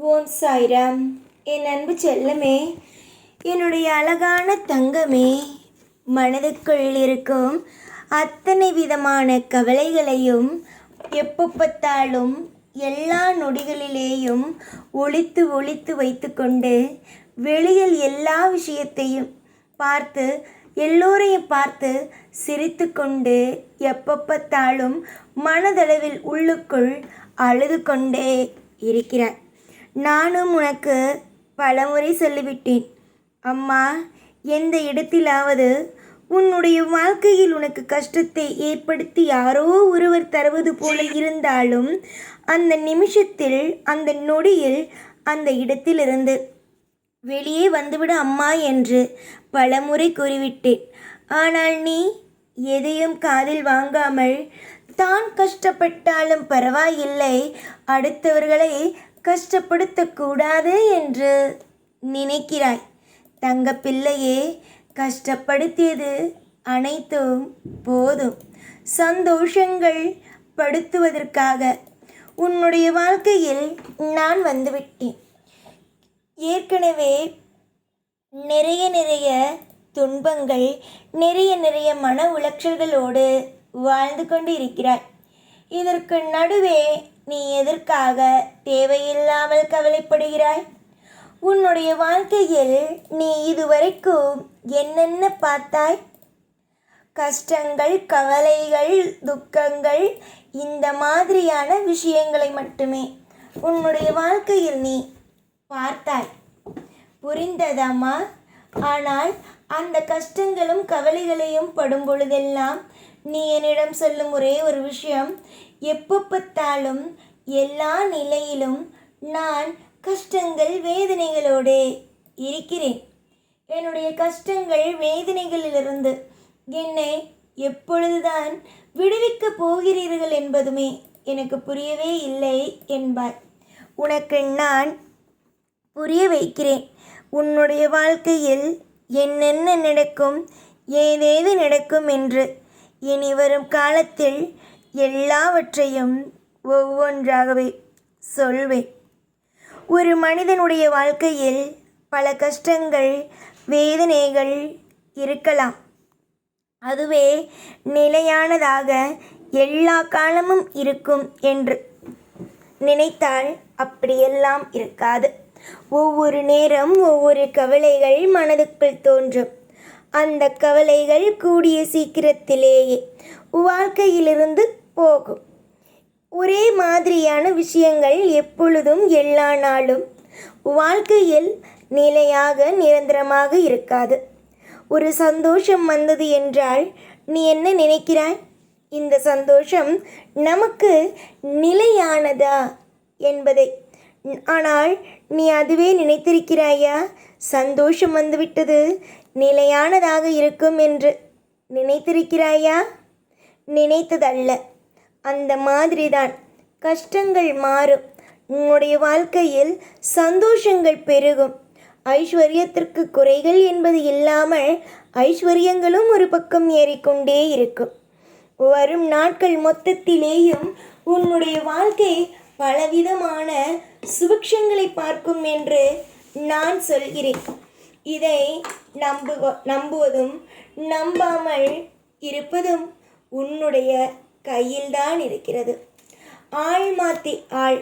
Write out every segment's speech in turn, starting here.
ஓம் சாய்ராம். என் அன்பு செல்லமே, என்னுடைய அழகான தங்கமே, மனதுக்குள் இருக்கும் அத்தனை விதமான கவலைகளையும் எப்போ பார்த்தாலும் எல்லா நொடிகளிலேயும் ஒளித்து ஒளித்து வைத்துக்கொண்டு வெளியில் எல்லா விஷயத்தையும் பார்த்து எல்லோரையும் பார்த்து சிரித்து கொண்டு எப்போ பார்த்தாலும் மனதளவில் உள்ளுக்குள் அழுது கொண்டே இருக்கிறாய். நானும் உனக்கு பலமுறை சொல்லிவிட்டேன், அம்மா, எந்த இடத்திலாவது உன்னுடைய வாழ்க்கையில் உனக்கு கஷ்டத்தை ஏற்படுத்தி யாரோ ஒருவர் தருவது போல இருந்தாலும் அந்த நிமிஷத்தில், அந்த நொடியில், அந்த இடத்திலிருந்து வெளியே வந்துவிட அம்மா என்று பலமுறை கூறிவிட்டேன். ஆனால் நீ எதையும் காதில் வாங்காமல் தான் கஷ்டப்பட்டாலும் பரவாயில்லை, அடுத்தவர்களை கஷ்டப்படுத்தக்கூடாது என்று நினைக்கிறாய். தங்க பிள்ளையே, கஷ்டப்படுத்தியது அனைத்தும் போதும். சந்தோஷங்கள் படுத்துவதற்காக உன்னுடைய வாழ்க்கையில் நான் வந்துவிட்டேன். ஏற்கனவே நிறைய துன்பங்கள், நிறைய மன உளைச்சல்களோடு வாழ்ந்து கொண்டு இருக்கிறாய். இதற்கு நடுவே நீ எதற்காக தேவையில்லாமல் கவலைப்படுகிறாய்? உன்னுடைய வாழ்க்கையில் நீ இதுவரைக்கும் என்னென்ன பார்த்தாய்? கஷ்டங்கள், கவலைகள், துக்கங்கள், இந்த மாதிரியான விஷயங்களை மட்டுமே உன்னுடைய வாழ்க்கையில் நீ பார்த்தாய். புரிந்ததாமா? ஆனால் அந்த கஷ்டங்களும் கவலைகளையும் படும் பொழுதெல்லாம் நீ என்னிடம் சொல்லும் ஒரே ஒரு விஷயம், எப்போ பார்த்தாலும் எல்லா நிலையிலும் நான் கஷ்டங்கள், வேதனைகளோடு இருக்கிறேன். என்னுடைய கஷ்டங்கள், வேதனைகளிலிருந்து என்னை எப்பொழுதுதான் விடுவிக்கப் போகிறீர்கள் என்பதுமே எனக்கு புரியவே இல்லை என்பார். உனக்கு நான் புரிய வைக்கிறேன். உன்னுடைய வாழ்க்கையில் என்னென்ன நடக்கும், ஏதேது நடக்கும் என்று இனி வரும் காலத்தில் எல்லாவற்றையும் ஒவ்வொன்றாகவே சொல்வேன். ஒரு மனிதனுடைய வாழ்க்கையில் பல கஷ்டங்கள், வேதனைகள் இருக்கலாம். அதுவே நிலையானதாக எல்லா காலமும் இருக்கும் என்று நினைத்தால் அப்படியெல்லாம் இருக்காது. ஒவ்வொரு நேரம் ஒவ்வொரு கவலைகள் மனதுக்குள் தோன்றும். அந்த கவலைகள் கூடிய சீக்கிரத்திலேயே வாழ்க்கையிலிருந்து போகும். ஒரே மாதிரியான விஷயங்கள் எப்பொழுதும் எல்லா நாளும் வாழ்க்கையில் நிலையாக நிரந்தரமாக இருக்காது. ஒரு சந்தோஷம் வந்தது என்றால் நீ என்ன நினைக்கிறாய்? இந்த சந்தோஷம் நமக்கு நிலையானதா என்பதை. ஆனால் நீ அதுவே நினைத்திருக்கிறாயா? சந்தோஷம் வந்துவிட்டது, நிலையானதாக இருக்கும் என்று நினைத்திருக்கிறாயா? நினைத்ததல்ல. அந்த மாதிரிதான் கஷ்டங்கள் மாறும். உன்னுடைய வாழ்க்கையில் சந்தோஷங்கள் பெருகும். ஐஸ்வர்யத்திற்கு குறைகள் என்பது இல்லாமல் ஐஸ்வர்யங்களும் ஒரு பக்கம் ஏறிக்கொண்டே இருக்கும். வரும் நாட்கள் மொத்தத்திலேயும் உன்னுடைய வாழ்க்கை பலவிதமான சுபிக்ஷங்களை பார்க்கும் என்று நான் சொல்கிறேன். இதை நம்புவதும் நம்பாமல் இருப்பதும் உன்னுடைய கையில்தான் இருக்கிறது. ஆள் மாற்றி ஆள்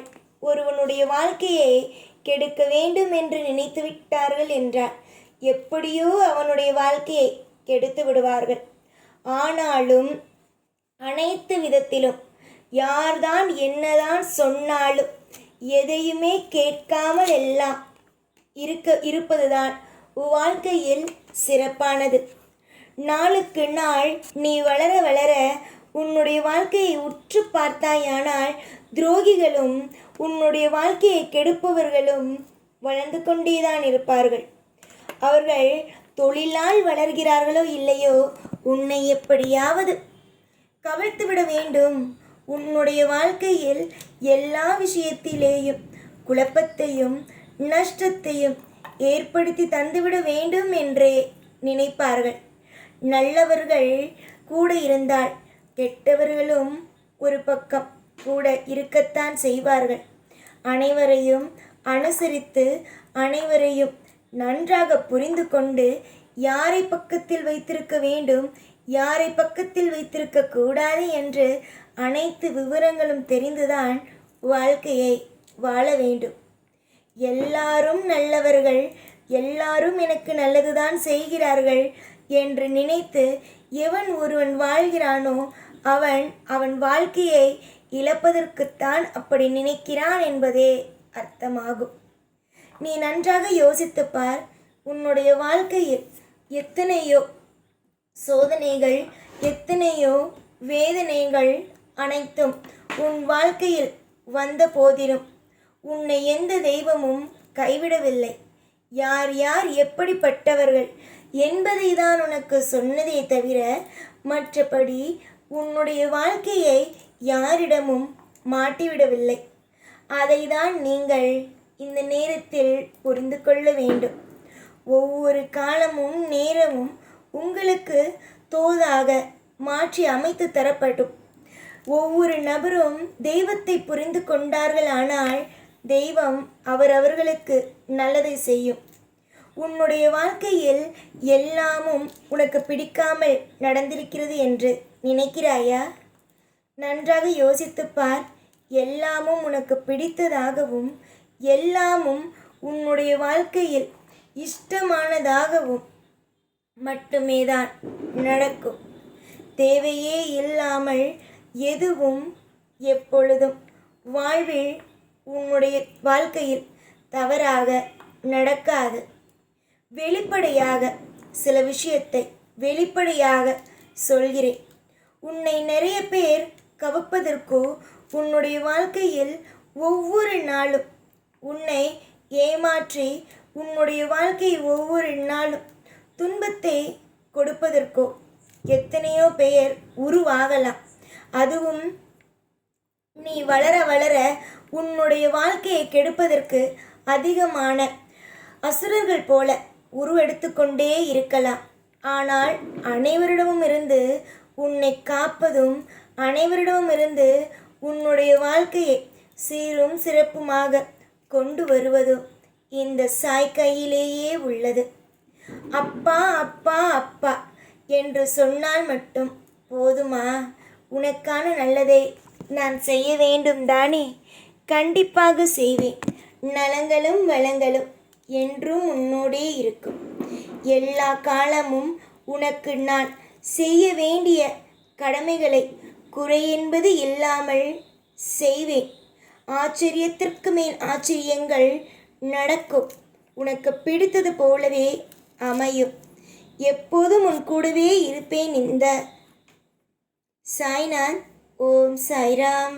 ஒருவனுடைய வாழ்க்கையை கெடுக்க வேண்டும் என்று நினைத்து விட்டார்கள் என்றால் எப்படியோ அவனுடைய வாழ்க்கையை கெடுத்து விடுவார்கள். ஆனாலும் அனைத்து விதத்திலும் யார்தான் என்னதான் சொன்னாலும் எதையுமே கேட்காமல் எல்லாம் இருப்பதுதான் வாழ்க்கையில் சிறப்பானது. நாளுக்கு நாள் நீ வளர வளர உன்னுடைய வாழ்க்கையை உற்று பார்த்தாயானால் துரோகிகளும் உன்னுடைய வாழ்க்கையை கெடுப்பவர்களும் வளர்ந்து கொண்டேதான் இருப்பார்கள். அவர்கள் தொழிலால் வளர்கிறார்களோ இல்லையோ, உன்னை எப்படியாவது கவிழ்த்துவிட வேண்டும். உன்னுடைய வாழ்க்கையில் எல்லா விஷயத்திலேயும் குழப்பத்தையும் நஷ்டத்தையும் ஏற்படுத்தி தந்துவிட வேண்டும் என்றே நினைப்பார்கள். நல்லவர்கள் கூட இருந்தால் கெட்டவர்களும் ஒரு பக்கம் கூட இருக்கத்தான் செய்வார்கள். அனைவரையும் அனுசரித்து அனைவரையும் நன்றாக புரிந்து கொண்டு யாரை பக்கத்தில் வைத்திருக்க வேண்டும், யாரை பக்கத்தில் வைத்திருக்க கூடாது என்று அனைத்து விவரங்களும் தெரிந்துதான் வாழ்க்கையை வாழ வேண்டும். எல்லாரும் நல்லவர்கள், எல்லாரும் எனக்கு நல்லதுதான் செய்கிறார்கள் என்று நினைத்து எவன் ஒருவன் வாழ்கிறானோ அவன் வாழ்க்கையை இழப்பதற்குத்தான் அப்படி நினைக்கிறான் என்பதே அர்த்தமாகும். நீ நன்றாக யோசித்துப் பார். உன்னுடைய வாழ்க்கையில் எத்தனையோ சோதனைகள், எத்தனையோ வேதனைகள் அனைத்தும் உன் வாழ்க்கையில் வந்த போதிலும் உன்னை எந்த தெய்வமும் கைவிடவில்லை. யார் யார் எப்படிப்பட்டவர்கள் என்பதை தான் உனக்கு சொன்னதே தவிர மற்றபடி உன்னுடைய வாழ்க்கையை யாரிடமும் மாட்டிவிடவில்லை. அதை தான் நீங்கள் இந்த நேரத்தில் புரிந்து கொள்ள வேண்டும். ஒவ்வொரு காலமும் நேரமும் உங்களுக்கு தோதாக மாற்றி அமைத்து தரப்படும். ஒவ்வொரு நபரும் தெய்வத்தை புரிந்து கொண்டார்கள், ஆனால் தெய்வம் அவர்களுக்கு நல்லதை செய்யும். உன்னுடைய வாழ்க்கையில் எல்லாமும் உனக்கு பிடிக்காமல் நடந்திருக்கிறது என்று நினைக்கிறாயா? நன்றாக யோசித்துப் பார். எல்லாமும் உனக்கு பிடித்ததாகவும் எல்லாமும் உன்னுடைய வாழ்க்கையில் இஷ்டமானதாகவும் மட்டுமே தான் நடக்கும். தேவையே இல்லாமல் எதுவும் எப்பொழுதும் வாழ்வில் உன்னுடைய வாழ்க்கையில் தவறாக நடக்காது. வெளிப்படையாக சில விஷயத்தை வெளிப்படையாக சொல்கிறேன். உன்னை நிறைய பேர் கவப்பதற்கோ உன்னுடைய வாழ்க்கையில் ஒவ்வொரு நாளும் உன்னை ஏமாற்றி உன்னுடைய வாழ்க்கை ஒவ்வொரு நாளும் துன்பத்தை கொடுப்பதற்கோ எத்தனையோ பெயர் உருவாகலாம். அதுவும் நீ வளர வளர உன்னுடைய வாழ்க்கையை கெடுப்பதற்கு அதிகமான அசுரர்கள் போல உருவெடுத்து கொண்டே இருக்கலாம். ஆனால் அனைவரிடமும் இருந்து உன்னை காப்பதும் அனைவரிடமும் இருந்து உன்னுடைய வாழ்க்கையை சீரும் சிறப்புமாக கொண்டு வருவதும் இந்த சாய் கையிலேயே உள்ளது. அப்பா அப்பா அப்பா என்று சொன்னால் மட்டும் போதுமா? உனக்கான நல்லதை நான் செய்ய வேண்டும் தானே? கண்டிப்பாக செய்வேன். நலங்களும் வளங்களும் என்றும் உன்னோடே இருக்கும். எல்லா காலமும் உனக்கு நான் செய்ய வேண்டிய கடமைகளை குறை என்பது இல்லாமல் செய்வேன். ஆச்சரியத்திற்கு மேல் ஆச்சரியங்கள் நடக்கும். உனக்கு பிடித்தது போலவே அமையும். எப்போதும் உன் கூடவே இருப்பேன். இந்த சாய்நாத். ஓம் சாய்ராம்.